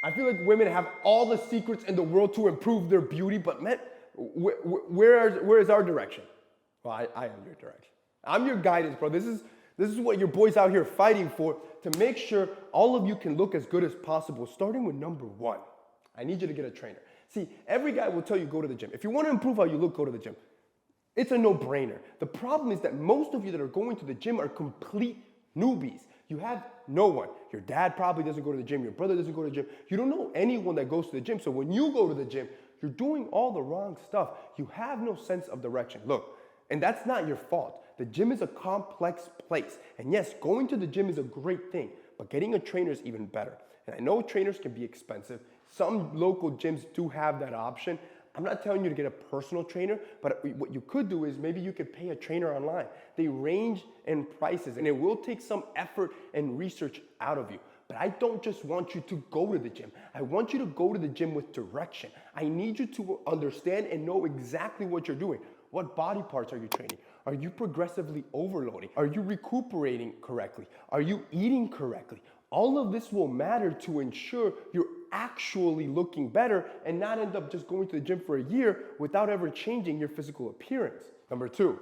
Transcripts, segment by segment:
I feel like women have all the secrets in the world to improve their beauty, but men, where is our direction? Well, I am your direction. I'm your guidance, bro. This is what your boy's out here fighting for, to make sure all of you can look as good as possible, starting with number one. I need you to get a trainer. See, every guy will tell you go to the gym. If you want to improve how you look, go to the gym. It's a no-brainer. The problem is that most of you that are going to the gym are complete newbies. You have no one. Your dad probably doesn't go to the gym. Your brother doesn't go to the gym. You don't know anyone that goes to the gym. So when you go to the gym, you're doing all the wrong stuff. You have no sense of direction. Look, and that's not your fault. The gym is a complex place. And yes, going to the gym is a great thing, but getting a trainer is even better. And I know trainers can be expensive. Some local gyms do have that option. I'm not telling you to get a personal trainer, but what you could do is maybe you could pay a trainer online. They range in prices, and it will take some effort and research out of you. But I don't just want you to go to the gym. I want you to go to the gym with direction. I need you to understand and know exactly what you're doing. What body parts are you training? Are you progressively overloading? Are you recuperating correctly? Are you eating correctly? All of this will matter to ensure you're actually looking better and not end up just going to the gym for a year without ever changing your physical appearance. Number two,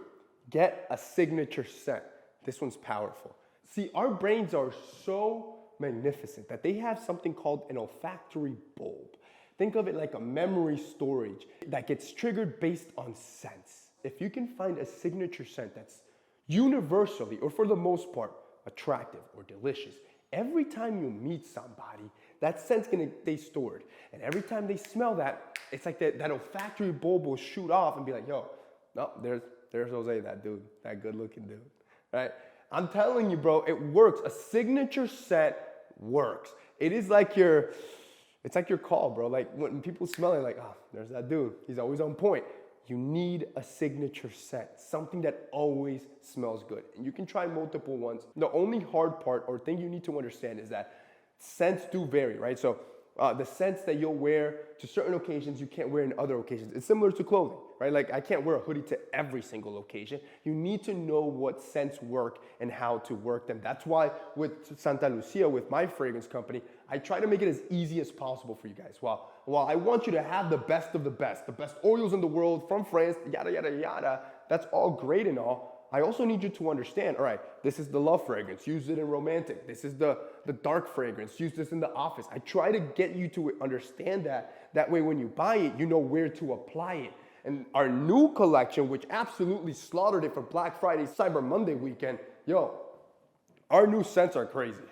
get a signature scent. This one's powerful. See, our brains are so magnificent that they have something called an olfactory bulb. Think of it like a memory storage that gets triggered based on scents. If you can find a signature scent that's universally, or for the most part, attractive or delicious, every time you meet somebody, that scent's gonna stay stored. And every time they smell that, it's like that olfactory bulb will shoot off and be like, yo, no, there's Jose, that dude, that good looking dude, right? I'm telling you, bro, it works. A signature scent works. It's like your call, bro. Like when people smell it, like, oh, there's that dude. He's always on point. You need a signature scent, something that always smells good. And you can try multiple ones. The only hard part or thing you need to understand is that scents do vary, right? So the scents that you'll wear to certain occasions, you can't wear in other occasions. It's similar to clothing, right? Like I can't wear a hoodie to every single occasion. You need to know what scents work and how to work them. That's why with Santa Lucia, with my fragrance company, I try to make it as easy as possible for you guys. While I want you to have the best oils in the world from France, yada, yada, yada, that's all great and all. I also need you to understand, all right, this is the love fragrance, use it in romantic. This is the dark fragrance, use this in the office. I try to get you to understand that. That way when you buy it, you know where to apply it. And our new collection, which absolutely slaughtered it for Black Friday, Cyber Monday weekend, yo, our new scents are crazy.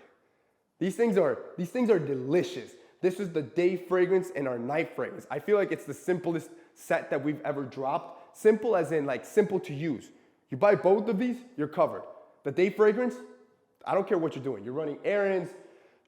These things are delicious. This is the day fragrance and our night fragrance. I feel like it's the simplest set that we've ever dropped. Simple as in like simple to use. You buy both of these, you're covered. The day fragrance, I don't care what you're doing. You're running errands,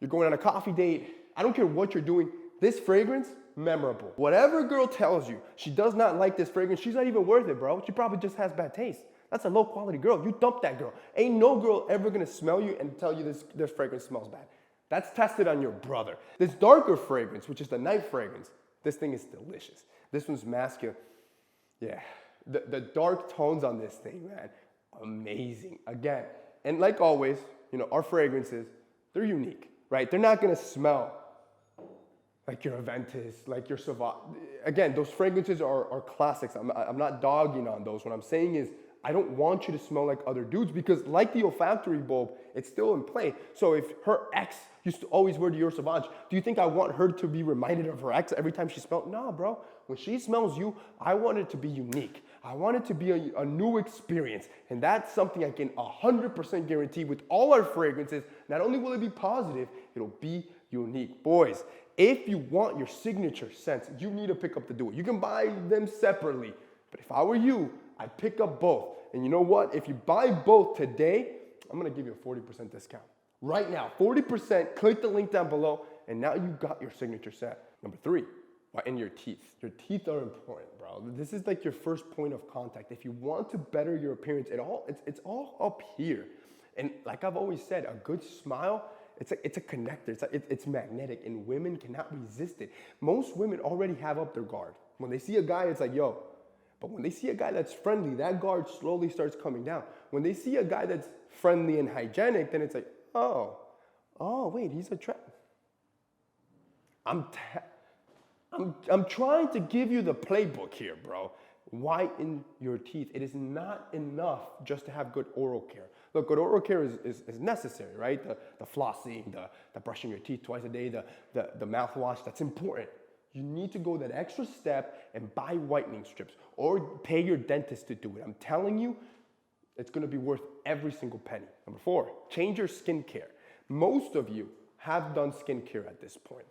you're going on a coffee date. I don't care what you're doing. This fragrance, memorable. Whatever girl tells you she does not like this fragrance, she's not even worth it, bro. She probably just has bad taste. That's a low quality girl. You dump that girl. Ain't no girl ever gonna smell you and tell you this fragrance smells bad. That's tested on your brother. This darker fragrance, which is the night fragrance, this thing is delicious. This one's masculine. Yeah. The dark tones on this thing, man, amazing. Again, and like always, you know, our fragrances, they're unique, right? They're not gonna smell like your Aventus, like your Sauvage. Again, those fragrances are classics. I'm not dogging on those. What I'm saying is, I don't want you to smell like other dudes because like the olfactory bulb, it's still in play. So if her ex used to always wear Dior Sauvage, do you think I want her to be reminded of her ex every time she smells? No, bro. When she smells you, I want it to be unique. I want it to be a new experience. And that's something I can 100% guarantee with all our fragrances. Not only will it be positive, it'll be unique. Boys, if you want your signature scents, you need to pick up the duo. You can buy them separately. But if I were you, I'd pick up both. And you know what? If you buy both today, I'm gonna give you a 40% discount. Right now, 40%, click the link down below, and now you got your signature scent. Number three, whiten your teeth. Your teeth are important, bro. This is like your first point of contact. If you want to better your appearance, it's all up here. And like I've always said, a good smile, it's a connector, it's magnetic, and women cannot resist it. Most women already have up their guard. When they see a guy, it's like, yo. But when they see a guy that's friendly, that guard slowly starts coming down. When they see a guy that's friendly and hygienic, then it's like, oh, wait, he's attractive. I'm, I'm trying to give you the playbook here, bro. Whiten your teeth. It is not enough just to have good oral care. Look, good oral care is necessary, right? The flossing, the brushing your teeth twice a day, the mouthwash, that's important. You need to go that extra step and buy whitening strips or pay your dentist to do it. I'm telling you, it's gonna be worth every single penny. Number 4, change your skincare. Most of you have done skincare at this point.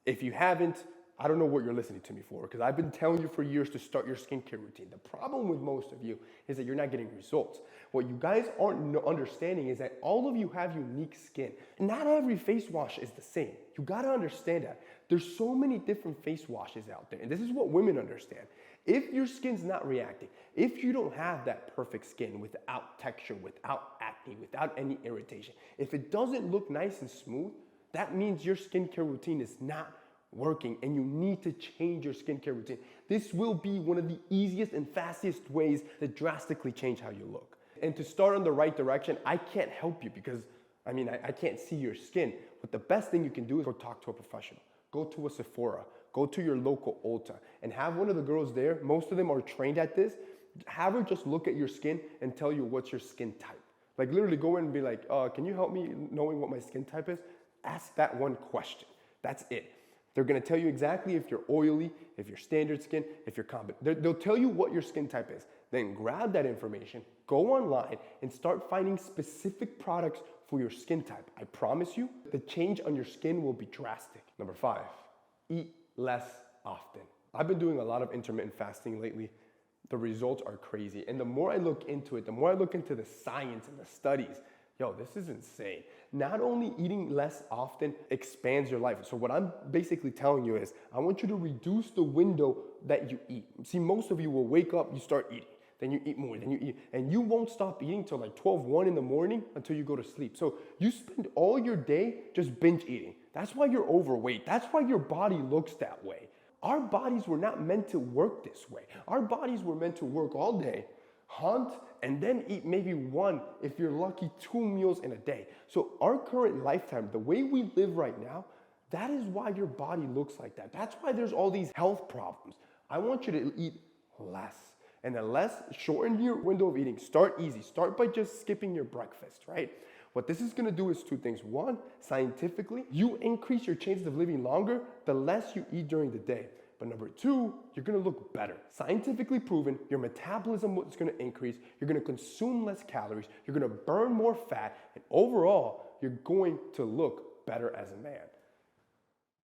If you haven't, I don't know what you're listening to me for, because I've been telling you for years to start your skincare routine. The problem with most of you is that you're not getting results. What you guys aren't understanding is that all of you have unique skin. Not every face wash is the same. You gotta understand that. There's so many different face washes out there, and this is what women understand. If your skin's not reacting, if you don't have that perfect skin without texture, without acne, without any irritation, if it doesn't look nice and smooth, that means your skincare routine is not working and you need to change your skincare routine. This will be one of the easiest and fastest ways to drastically change how you look. And to start on the right direction, I can't help you because, I can't see your skin. But the best thing you can do is go talk to a professional. Go to a Sephora, go to your local Ulta, and have one of the girls there, most of them are trained at this, have her just look at your skin and tell you what's your skin type. Like literally go in and be like, can you help me knowing what my skin type is? Ask that one question. That's it. They're gonna tell you exactly if you're oily, if you're standard skin, if you're competent. They'll tell you what your skin type is. Then grab that information, go online, and start finding specific products for your skin type. I promise you, the change on your skin will be drastic. Number 5, eat less often. I've been doing a lot of intermittent fasting lately. The results are crazy. And the more I look into it, the more I look into the science and the studies, this is insane. Not only eating less often expands your life. So what I'm basically telling you is, I want you to reduce the window that you eat. See, most of you will wake up, you start eating, then you eat more, then you eat, and you won't stop eating till like 12, 1 in the morning until you go to sleep. So you spend all your day just binge eating. That's why you're overweight. That's why your body looks that way. Our bodies were not meant to work this way. Our bodies were meant to work all day, hunt, and then eat maybe 1, if you're lucky, 2 meals in a day. So our current lifetime, the way we live right now, that is why your body looks like that. That's why there's all these health problems. I want you to eat less. And then shorten your window of eating. Start easy. Start by just skipping your breakfast, right? What this is gonna do is 2 things. 1, scientifically, you increase your chances of living longer the less you eat during the day. But number 2, you're gonna look better. Scientifically proven, your metabolism is gonna increase, you're gonna consume less calories, you're gonna burn more fat, and overall, you're going to look better as a man.